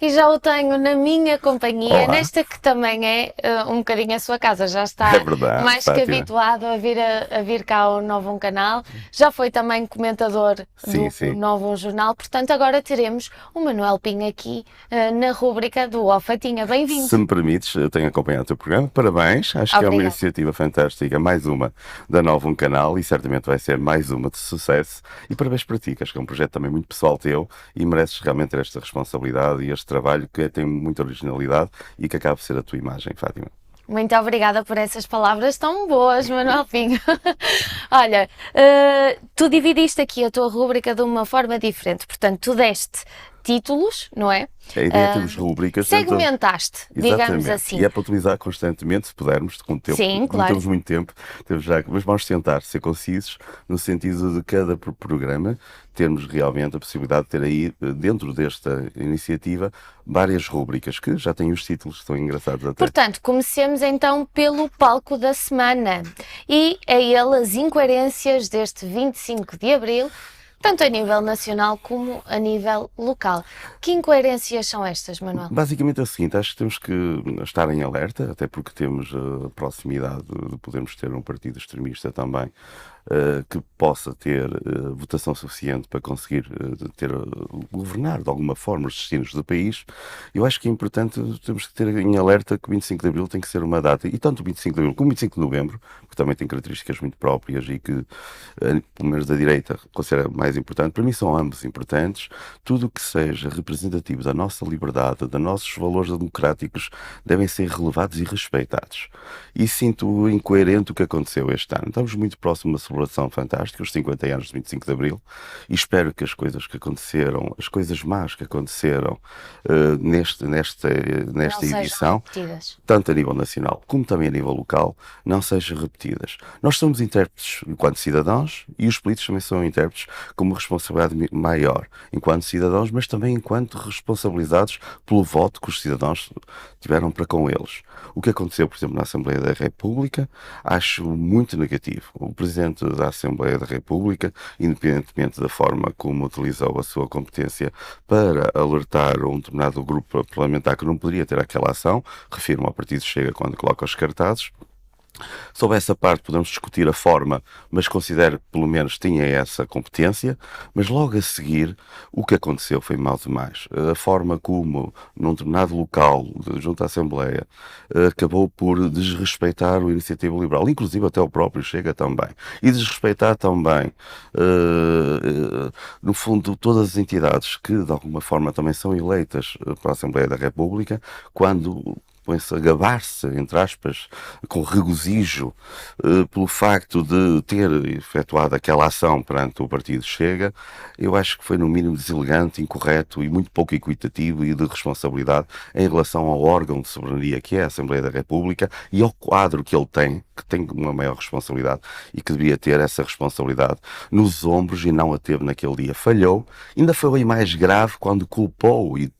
e já o tenho na minha companhia, Olá, nesta que também é um bocadinho a sua casa. Já é está verdade, mais que Fátima. habituado a vir cá ao Novo Um Canal. Já foi também comentador Sim, do sim. Novo Um Jornal. Portanto, agora teremos o Manuel Pinho aqui na rúbrica do Ó Fatinha. Bem-vindo. Se me permites, eu tenho acompanhado o teu programa. Parabéns, acho que é uma Obrigada. iniciativa fantástica, mais uma da Nova Um Canal e certamente vai ser mais uma de sucesso. E parabéns para ti, que acho que é um projeto também muito pessoal teu e mereces realmente ter esta responsabilidade e este trabalho que tem muita originalidade e que acaba por ser a tua imagem, Fátima. Muito obrigada por essas palavras tão boas, Manuel Pinho. Olha, tu dividiste aqui a tua rúbrica de uma forma diferente. Portanto, tu deste títulos, não é? A ideia é termos rubricas dentro. Segmentaste, digamos Exatamente. E assim. é para utilizar constantemente, se pudermos, com tempo, Sim, não claro. temos muito tempo, temos já, mas vamos tentar ser concisos no sentido de cada programa termos realmente a possibilidade de ter aí, dentro desta iniciativa, várias rúbricas que já têm os títulos, estão engraçados até. Portanto, comecemos então pelo palco da semana. E a ele as incoerências deste 25 de Abril, tanto a nível nacional como a nível local. Que incoerências são estas, Manuel? Basicamente é o seguinte, acho que temos que estar em alerta, até porque temos a proximidade de podermos ter um partido extremista também, que possa ter votação suficiente para conseguir governar de alguma forma os destinos do país. Eu acho que é importante, temos que ter em alerta que o 25 de Abril tem que ser uma data, e tanto o 25 de Abril como o 25 de Novembro, que também tem características muito próprias e que, pelo menos da direita, considera mais importante, para mim são ambos importantes. Tudo o que seja representativo da nossa liberdade, dos nossos valores democráticos, devem ser relevados e respeitados. E sinto incoerente o que aconteceu este ano. Estamos muito próximos de uma celebração fantástica, os 50 anos de 25 de Abril, e espero que as coisas que aconteceram, as coisas más que aconteceram nesta Não sejam edição, repetidas. tanto a nível nacional como também a nível local, não sejam repetidas. Nós somos intérpretes enquanto cidadãos e os políticos também são intérpretes com uma responsabilidade maior enquanto cidadãos, mas também enquanto responsabilizados pelo voto que os cidadãos tiveram para com eles. O que aconteceu, por exemplo, na Assembleia da República, acho muito negativo. O Presidente da Assembleia da República, independentemente da forma como utilizou a sua competência para alertar um determinado grupo parlamentar que não poderia ter aquela ação, refiro-me ao Partido Chega quando coloca os cartazes. Sobre essa parte podemos discutir a forma, mas considero que pelo menos tinha essa competência, mas logo a seguir o que aconteceu foi mal demais. A forma como, num determinado local, junto à Assembleia, acabou por desrespeitar a iniciativa liberal, inclusive até o próprio Chega também. E desrespeitar também, no fundo, todas as entidades que de alguma forma também são eleitas para a Assembleia da República, quando põe-se a gabar-se, entre aspas, com regozijo, pelo facto de ter efetuado aquela ação perante o Partido Chega. Eu acho que foi no mínimo deselegante, incorreto e muito pouco equitativo e de responsabilidade em relação ao órgão de soberania que é a Assembleia da República e ao quadro que ele tem, que tem uma maior responsabilidade e que devia ter essa responsabilidade nos ombros e não a teve naquele dia. Falhou, ainda foi mais grave quando culpou e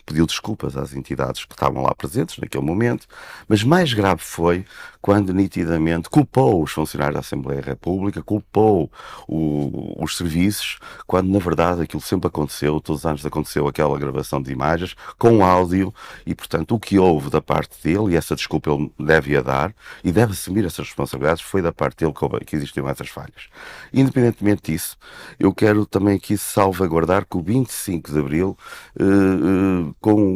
pediu desculpas às entidades que estavam lá presentes naquele momento, mas mais grave foi quando nitidamente culpou os funcionários da Assembleia da República, culpou os serviços, quando na verdade aquilo sempre aconteceu, todos os anos aconteceu aquela gravação de imagens com áudio e portanto o que houve da parte dele, e essa desculpa ele deve-a dar e deve assumir essas responsabilidades, foi da parte dele que existiam essas falhas. Independentemente disso, eu quero também aqui salvaguardar que o 25 de Abril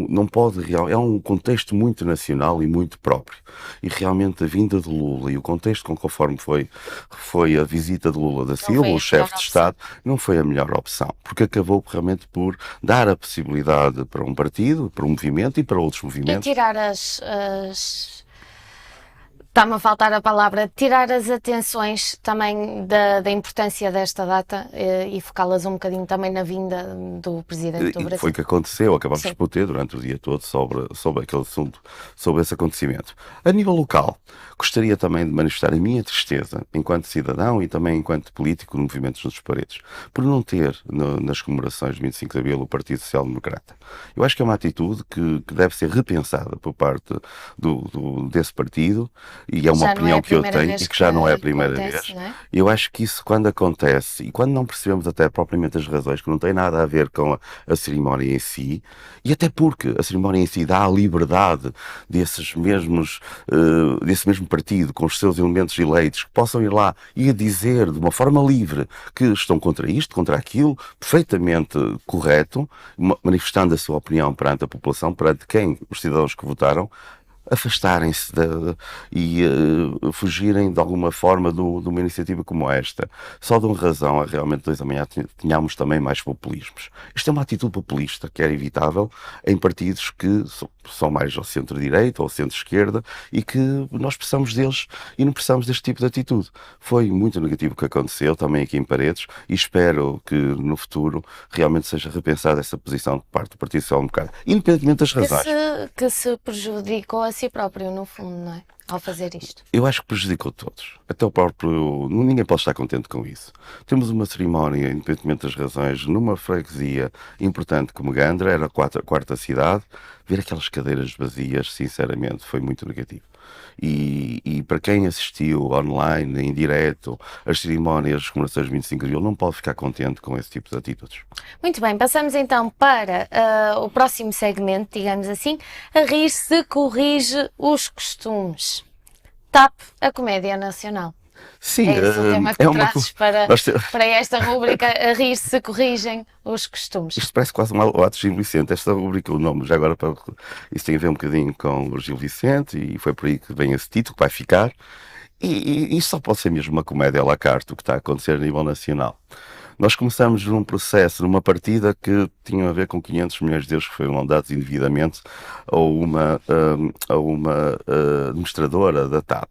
não pode é um contexto muito nacional e muito próprio. E realmente a vinda de Lula e o contexto conforme foi a visita de Lula da Silva, o chefe de Estado, não foi a melhor opção, porque acabou realmente por dar a possibilidade para um partido, para um movimento e para outros E movimentos. tirar Está-me a faltar a palavra, tirar as atenções também da importância desta data e focá-las um bocadinho também na vinda do Presidente do E Brasil. foi o que aconteceu, acabámos Sim. por ter durante o dia todo sobre aquele assunto, sobre esse acontecimento. A nível local, gostaria também de manifestar a minha tristeza, enquanto cidadão e também enquanto político no Movimento dos Paredes, por não ter nas comemorações de 25 de Abril o Partido Social Democrata. Eu acho que é uma atitude que deve ser repensada por parte desse partido, e é uma Já não é opinião a que eu primeira tenho, vez e que já não é a que primeira acontece, vez, não é? eu acho que isso quando acontece, e quando não percebemos até propriamente as razões, que não tem nada a ver com a cerimónia em si, e até porque a cerimónia em si dá a liberdade desse mesmo partido, com os seus elementos eleitos, que possam ir lá e a dizer de uma forma livre que estão contra isto, contra aquilo, perfeitamente correto, manifestando a sua opinião perante a população, perante quem, os cidadãos que votaram, afastarem-se e fugirem de alguma forma de uma iniciativa como esta. Só dão razão a realmente dois amanhã tenhamos também mais populismos. Isto é uma atitude populista que era evitável em partidos que são mais ao centro-direita ou ao centro-esquerda e que nós precisamos deles e não precisamos deste tipo de atitude. Foi muito negativo o que aconteceu também aqui em Paredes e espero que no futuro realmente seja repensada essa posição de parte do Partido Social Democrata, independentemente das razões. Que se prejudicou a si próprio, no fundo, não é? Ao fazer isto. Eu acho que prejudicou todos. Até o próprio. Ninguém pode estar contente com isso. Temos uma cerimónia, independentemente das razões, numa freguesia importante como Gandra, era a quarta cidade. Ver aquelas cadeiras vazias, sinceramente, foi muito negativo. E para quem assistiu online, em direto, às cerimónias, às comemorações de 25 de Abril, não pode ficar contente com esse tipo de atitudes. Muito bem, passamos então para o próximo segmento, digamos assim. A rir se corrige os costumes. TAP, a Comédia Nacional. Sim, É esse o tema que é uma. trazes para, Nós para esta rúbrica, a rir se corrigem os costumes. Isto parece quase um ato de Gil Vicente, esta rubrica, o nome, já agora, isso tem a ver um bocadinho com o Gil Vicente, e foi por aí que vem esse título, que vai ficar. E isto só pode ser mesmo uma comédia à la carte, o que está a acontecer a nível nacional. Nós começamos num processo, numa partida que tinha a ver com 500 milhões de euros que foram dados indevidamente a uma administradora da TAP.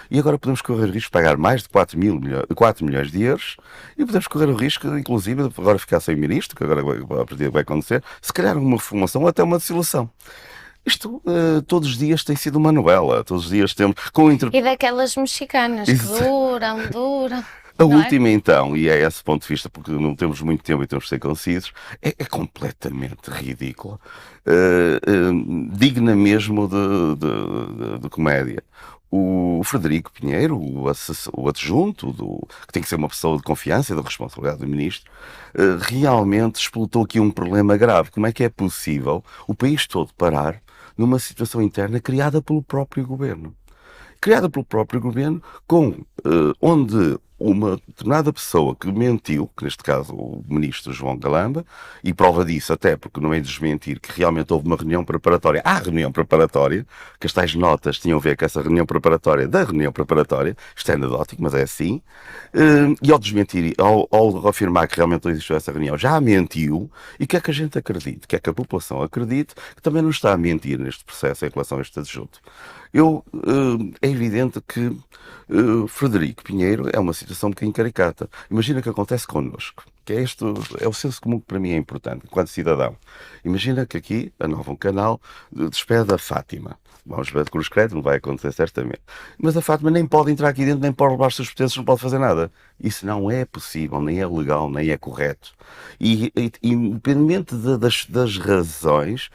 E agora podemos correr o risco de pagar mais de 4 milhões de euros e podemos correr o risco, inclusive, de agora ficar sem ministro, que agora a partida vai acontecer, se calhar uma reformação ou até uma dissolução. Isto todos os dias tem sido uma novela, todos os dias temos. E daquelas mexicanas que duram. A não é? última, então, e é esse ponto de vista, porque não temos muito tempo e temos de ser concisos, é completamente ridícula. Digna mesmo de comédia. O Frederico Pinheiro, o adjunto, que tem que ser uma pessoa de confiança e da responsabilidade do ministro, realmente explotou aqui um problema grave. Como é que é possível o país todo parar numa situação interna criada pelo próprio governo? Criada pelo próprio governo, onde uma determinada pessoa que mentiu, que neste caso o ministro João Galamba, e prova disso até porque não é desmentir que realmente houve uma reunião preparatória. Há reunião preparatória, que as tais notas tinham a ver com essa reunião preparatória da reunião preparatória, isto é anedótico, mas é assim, e ao desmentir, ao afirmar que realmente não existiu essa reunião, já mentiu, e quer que a gente acredite, quer que a população acredite, que também não está a mentir neste processo em relação a este adjunto. É evidente que Frederico Pinheiro é uma situação um bocadinho caricata. Imagina o que acontece connosco, que é o senso comum que para mim é importante, enquanto cidadão. Imagina que aqui, a Nova um canal, despede a Fátima. Vamos ver de cruz credo, não vai acontecer certamente. Mas a Fátima nem pode entrar aqui dentro, nem pode levar os seus pertences, não pode fazer nada. Isso não é possível, nem é legal, nem é correto. E independente das razões,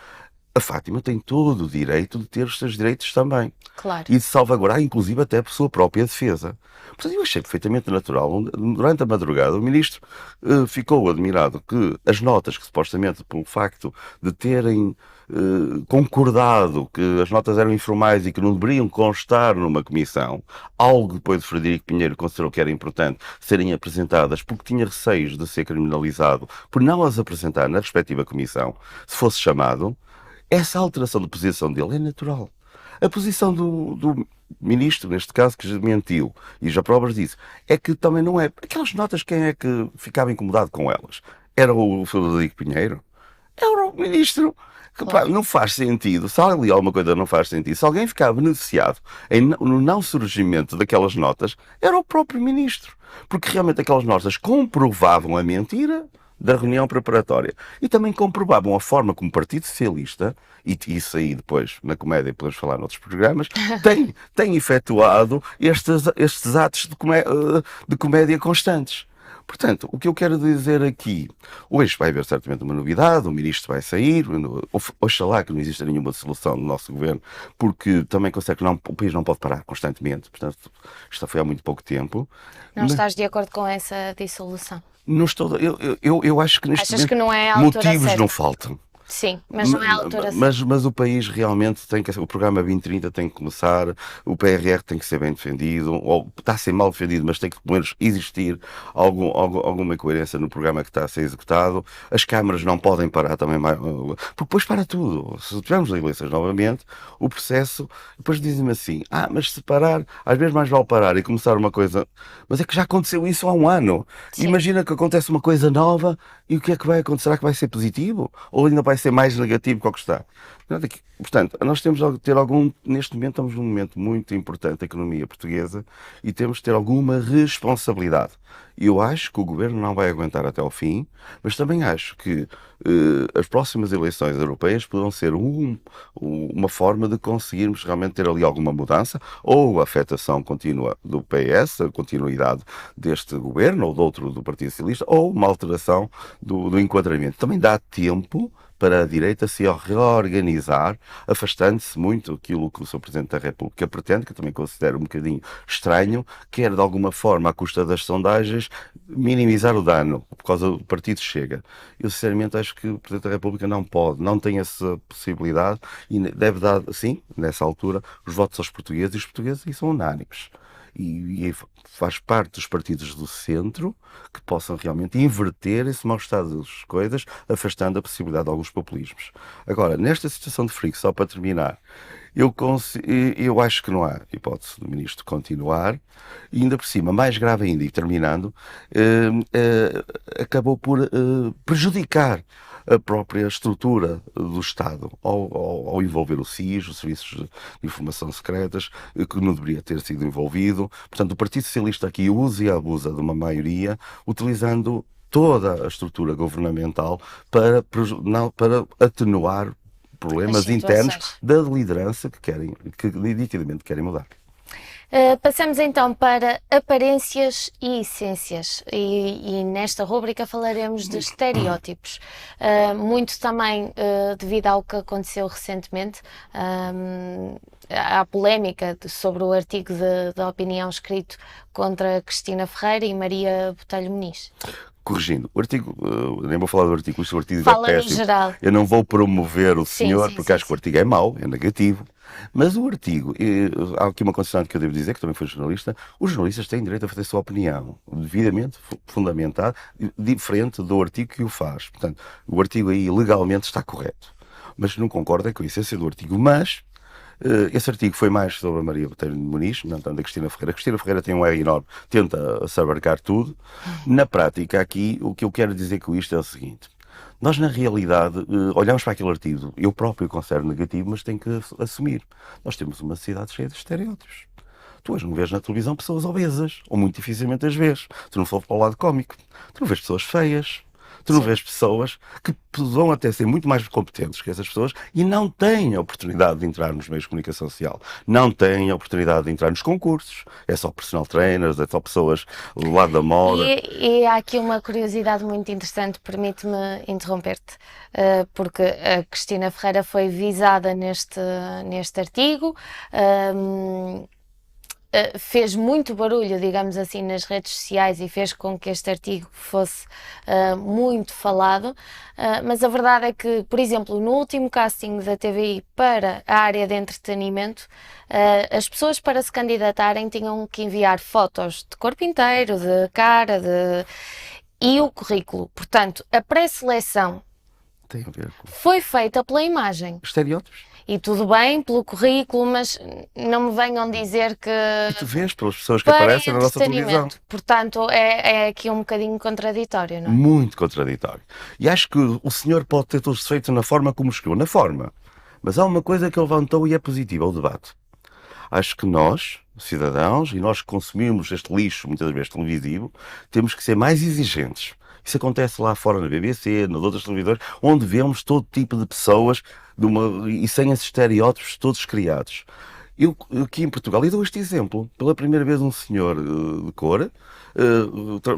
a Fátima tem todo o direito de ter os seus direitos também. Claro. E de salvaguardar, inclusive, até por sua própria defesa. Portanto, eu achei perfeitamente natural. Durante a madrugada, o ministro ficou admirado que as notas que, supostamente, pelo facto de terem concordado que as notas eram informais e que não deveriam constar numa comissão, algo que depois de Frederico Pinheiro considerou que era importante serem apresentadas porque tinha receios de ser criminalizado por não as apresentar na respectiva comissão, se fosse chamado. Essa alteração de posição dele é natural. A posição do ministro, neste caso, que já mentiu, e já provas disso, é que também não é. Aquelas notas, quem é que ficava incomodado com elas? Era o Frederico Pinheiro? Era o ministro. Que, Claro. pá, não faz sentido. Se ali alguma coisa não faz sentido, se alguém ficar beneficiado no não surgimento daquelas notas, era o próprio ministro. Porque realmente aquelas notas comprovavam a mentira da reunião preparatória. E também comprovavam a forma como o Partido Socialista, e isso aí depois na comédia podemos falar noutros programas, tem efetuado estes atos de comédia constantes. Portanto, o que eu quero dizer aqui, hoje vai haver certamente uma novidade, o ministro vai sair, oxalá que não exista nenhuma solução do nosso governo, porque também considero que o país não pode parar constantemente, portanto, isto foi há muito pouco tempo. Não estás de acordo com essa dissolução? Não estou, eu acho que neste Achas momento que não é a altura motivos certa? não faltam. Sim, mas não é a altura certa. Mas o país realmente tem que, o programa 2030 tem que começar, o PRR tem que ser bem defendido, ou está a ser mal defendido, mas tem que pelo menos existir alguma coerência no programa que está a ser executado. As câmaras não podem parar também mais, porque depois para tudo. Se tivermos eleições novamente, o processo, depois dizem-me assim, mas se parar, às vezes mais vale parar e começar uma coisa, mas é que já aconteceu isso há um ano. Sim. Imagina que acontece uma coisa nova e o que é que vai acontecer? Será que vai ser positivo? Ou ainda vai ser mais negativo que o que está? Portanto, nós temos de ter neste momento estamos num momento muito importante da economia portuguesa e temos de ter alguma responsabilidade. E eu acho que o governo não vai aguentar até ao fim, mas também acho que as próximas eleições europeias poderão ser uma forma de conseguirmos realmente ter ali alguma mudança, ou a afetação contínua do PS, a continuidade deste governo ou do outro do Partido Socialista, ou uma alteração do enquadramento. Também dá tempo para a direita se reorganizar, afastando-se muito daquilo que o Sr. Presidente da República pretende, que eu também considero um bocadinho estranho, quer de alguma forma, à custa das sondagens, minimizar o dano por causa do Partido Chega. Eu sinceramente acho que o Presidente da República não pode, não tem essa possibilidade e deve dar, sim, nessa altura, os votos aos portugueses, e os portugueses são unânimes. E faz parte dos partidos do centro que possam realmente inverter esse mau estado das coisas, afastando a possibilidade de alguns populismos. Agora, nesta situação de frio, só para terminar, eu acho que não há hipótese do ministro continuar, e ainda por cima, mais grave ainda, e terminando, acabou por prejudicar a própria estrutura do Estado ao envolver o SIS, os Serviços de Informação Secretas, que não deveria ter sido envolvido. Portanto, o Partido Socialista aqui usa e abusa de uma maioria, utilizando toda a estrutura governamental para atenuar problemas internos da liderança que nitidamente querem mudar. Passamos então para aparências e essências e nesta rúbrica falaremos de estereótipos, muito também devido ao que aconteceu recentemente, à polémica sobre o artigo de opinião escrito contra Cristina Ferreira e Maria Botelho Muniz. Corrigindo, o artigo, nem vou falar do artigo, o artigo Fala é péssimo. Em geral. Eu não vou promover o senhor, porque acho que o artigo é mau, é negativo. Mas o artigo, há aqui uma condicionante que eu devo dizer, que também foi jornalista, os jornalistas têm direito a fazer a sua opinião, devidamente fundamentada, diferente do artigo que o faz. Portanto, o artigo aí legalmente está correto. Mas não concordo com a essência do artigo. Mas esse artigo foi mais sobre a Maria Botelho Muniz, não tanto a Cristina Ferreira. A Cristina Ferreira tem um ego enorme, tenta abarcar tudo. Na prática, aqui, o que eu quero dizer com isto é o seguinte. Nós, na realidade, olhamos para aquele artigo, eu próprio considero negativo, mas tenho que assumir. Nós temos uma sociedade cheia de estereótipos. Tu hoje não vês na televisão pessoas obesas, ou muito dificilmente as vês. Tu não for para o lado cómico. Tu não vês pessoas feias. Tu não vês pessoas que vão até ser muito mais competentes que essas pessoas e não têm a oportunidade de entrar nos meios de comunicação social. Não têm a oportunidade de entrar nos concursos. É só personal trainers, é só pessoas do lado da moda. E há aqui uma curiosidade muito interessante, permite-me interromper-te, porque a Cristina Ferreira foi visada neste artigo. Fez muito barulho, digamos assim, nas redes sociais e fez com que este artigo fosse muito falado, mas a verdade é que, por exemplo, no último casting da TVI para a área de entretenimento, as pessoas para se candidatarem tinham que enviar fotos de corpo inteiro, de cara, e o currículo. Portanto, a pré-seleção tem a ver com... foi feita pela imagem. Estereótipos. E tudo bem pelo currículo, mas não me venham dizer que... E tu vês pelas pessoas que aparecem na nossa televisão. Portanto, é aqui um bocadinho contraditório, não é? Muito contraditório. E acho que o senhor pode ter todos os defeitos na forma como escreveu, na forma. Mas há uma coisa que ele levantou e é positiva, o debate. Acho que nós, cidadãos, e nós que consumimos este lixo, muitas vezes televisivo, temos que ser mais exigentes. Isso acontece lá fora na BBC, nas outras televisões, onde vemos todo tipo de pessoas e sem esses estereótipos todos criados. Eu aqui em Portugal, e dou este exemplo, pela primeira vez um senhor de cor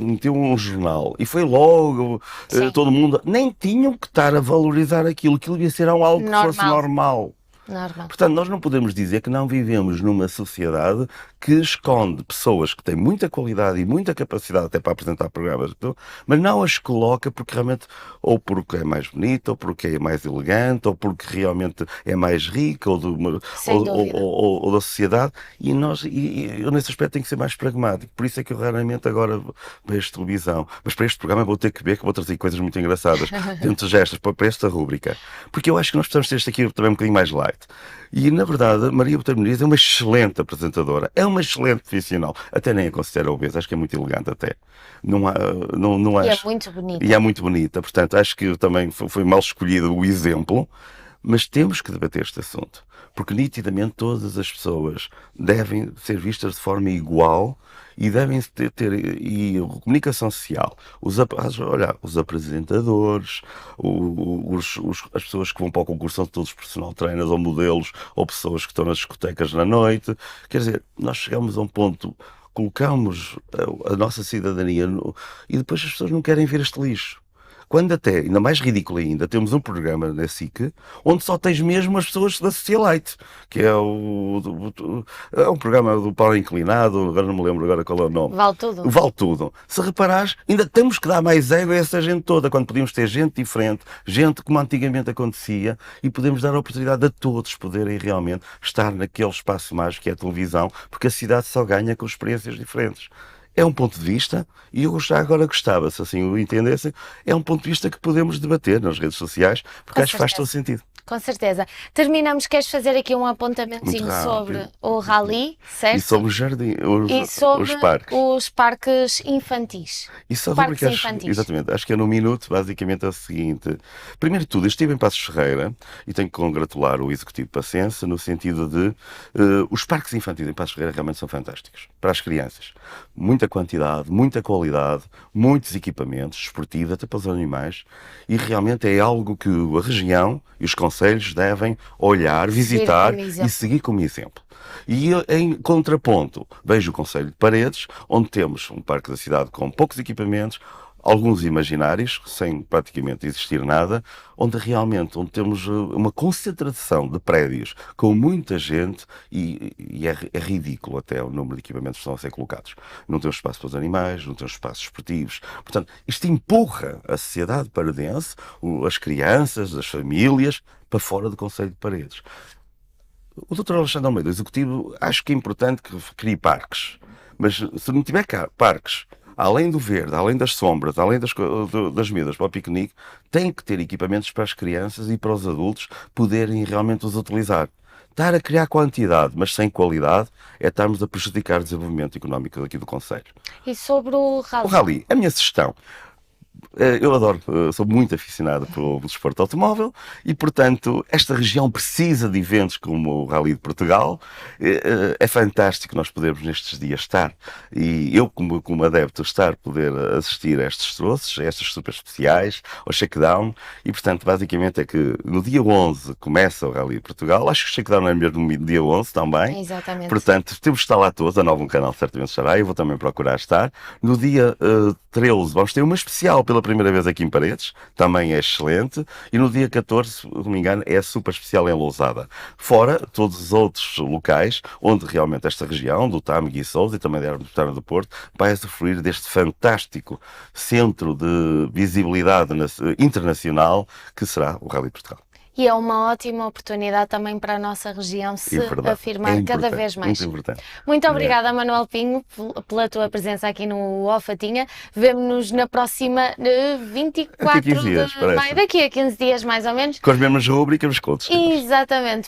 meteu um jornal e foi logo, Sim, todo mundo, nem tinham que estar a valorizar aquilo devia ser algo que fosse normal, normal. normal. Portanto, nós não podemos dizer que não vivemos numa sociedade que esconde pessoas que têm muita qualidade e muita capacidade até para apresentar programas, mas não as coloca porque realmente, ou porque é mais bonita, ou porque é mais elegante, ou porque realmente é mais rica, Sem dúvida. ou da sociedade. E eu nesse aspecto tenho que ser mais pragmático. Por isso é que eu raramente agora vejo televisão. Mas para este programa vou ter que ver que vou trazer coisas muito engraçadas dentro de gestas para esta rúbrica. Porque eu acho que nós precisamos ter isto aqui também um bocadinho mais light. E, na verdade, Maria Botelho Muniz é uma excelente apresentadora, é uma excelente profissional. Até nem a considero obesa, acho que é muito elegante até. Não, há, não E é acho. muito E é bonita. muito bonita, portanto, acho que também foi mal escolhido o exemplo, mas temos que debater este assunto. Porque nitidamente todas as pessoas devem ser vistas de forma igual e devem e a comunicação social, olha, os apresentadores, as pessoas que vão para o concurso são todos personal trainers ou modelos ou pessoas que estão nas discotecas na noite. Quer dizer, nós chegamos a um ponto, colocamos a nossa cidadania e depois as pessoas não querem ver este lixo. Quando até, ainda mais ridículo ainda, temos um programa na SIC onde só tens mesmo as pessoas da Socialite, que é é um programa do Paulo Inclinado, agora não me lembro agora qual é o nome. Vale tudo. Vale tudo. Se reparares, ainda temos que dar mais ego a essa gente toda, quando podíamos ter gente diferente, gente como antigamente acontecia, e podemos dar a oportunidade a todos poderem realmente estar naquele espaço mágico que é a televisão, porque a cidade só ganha com experiências diferentes. É um ponto de vista, e eu já agora gostava, se assim o entendessem, é um ponto de vista que podemos debater nas redes sociais, porque Com acho que faz todo certeza. sentido. Com certeza. Terminamos, queres fazer aqui um Muito apontamentozinho sobre rápido. o rally, E certo? sobre E sobre os parques. os parques infantis. Isso a Parques rubrica, infantis. exatamente, acho que é no minuto, basicamente é o seguinte. Primeiro de tudo, eu estive em Passos Ferreira e tenho que congratular o Executivo de Paciência no sentido de os parques infantis em Passos Ferreira realmente são fantásticos para as crianças. Muita quantidade, muita qualidade, muitos equipamentos esportivos, até para os animais, e realmente é algo que a região e os concelhos devem olhar, Seguir visitar como e exemplo. seguir como exemplo. E em contraponto, vejo o Concelho de Paredes, onde temos um parque da cidade com poucos equipamentos, alguns imaginários, sem praticamente existir nada, onde temos uma concentração de prédios com muita gente e é ridículo até o número de equipamentos que estão a ser colocados. Não temos espaço para os animais, não temos espaços esportivos. Portanto, isto empurra a sociedade paredense, as crianças, as famílias, para fora do Concelho de Paredes. O Dr. Alexandre Almeida, executivo, acho que é importante que crie parques. Mas se não tiver cá parques, além do verde, além das sombras, além das mesas para o piquenique, tem que ter equipamentos para as crianças e para os adultos poderem realmente os utilizar. Estar a criar quantidade, mas sem qualidade, é estarmos a prejudicar o desenvolvimento económico aqui do Concelho. E sobre o O rally? rally, a minha sugestão. Eu adoro, sou muito aficionado pelo desporto automóvel e, portanto, esta região precisa de eventos como o Rally de Portugal. É fantástico nós podermos nestes dias estar e eu, como adepto, poder assistir a estes troços, a estas super especiais, ao shakedown. E, portanto, basicamente é que no dia 11 começa o Rally de Portugal. Acho que o shakedown é mesmo no dia 11 também. Exatamente. Portanto, temos de estar lá todos. A Nova Canal certamente estará. Eu vou também procurar estar. No dia 13 vamos ter uma especial pela primeira vez aqui em Paredes, também é excelente, e no dia 14, se não me engano, é super especial em Lousada. Fora todos os outros locais onde realmente esta região, do Tâmega e Sousa e também da Aeroportuária do Porto, vai usufruir deste fantástico centro de visibilidade internacional que será o Rally de Portugal. E é uma ótima oportunidade também para a nossa região É se verdade, afirmar cada vez mais. muito importante. Muito obrigada, Manuel Pinho, pela tua presença aqui no O Fatinha. Vemo-nos na próxima 24 Daqui a 15 dias, de parece. maio, daqui a 15 dias mais ou menos. Com as mesmas rubricas, contos. Exatamente.